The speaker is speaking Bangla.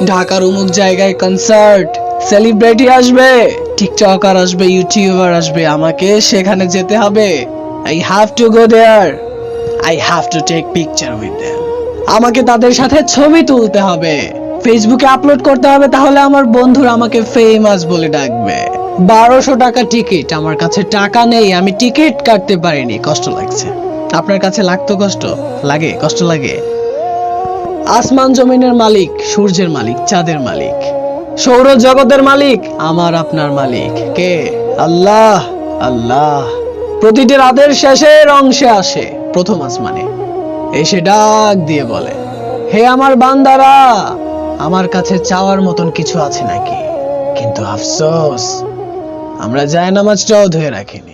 ঢাকার অমুক জায়গায় কনসার্ট, সেলিব্রিটি আসবে, টিকটকার আসবে, ইউটিউবার আসবে, আমাকে সেখানে যেতে হবে। I have to go there, I have to take picture with them. আমাকে তাদের সাথে ছবি তুলতে হবে, ফেসবুকে আপলোড করতে হবে, তাহলে আমার বন্ধুরা আমাকে ফেমাস বলে ডাকবে। 1200 টাকা টিকিট, আমার কাছে টাকা নেই, আমি টিকিট কাটতে পারিনি, কষ্ট লাগছে। আপনার কাছে লাগতো কষ্ট? লাগে, কষ্ট লাগে? আসমান জমিনের মালিক, সূর্যের মালিক, চাঁদের মালিক, সৌর জগতের মালিক আমার আপনার মালিক কে? আল্লাহ। আল্লাহ প্রতিটি রাতের শেষের অংশে আসে, প্রথম আসমানে এসে ডাক দিয়ে বলে, হে আমার বান্দারা, আমার কাছে চাওয়ার মতন কিছু আছে নাকি? কিন্তু আফসোস, আমরা জায়নামাজটাও ধুয়ে রাখিনি।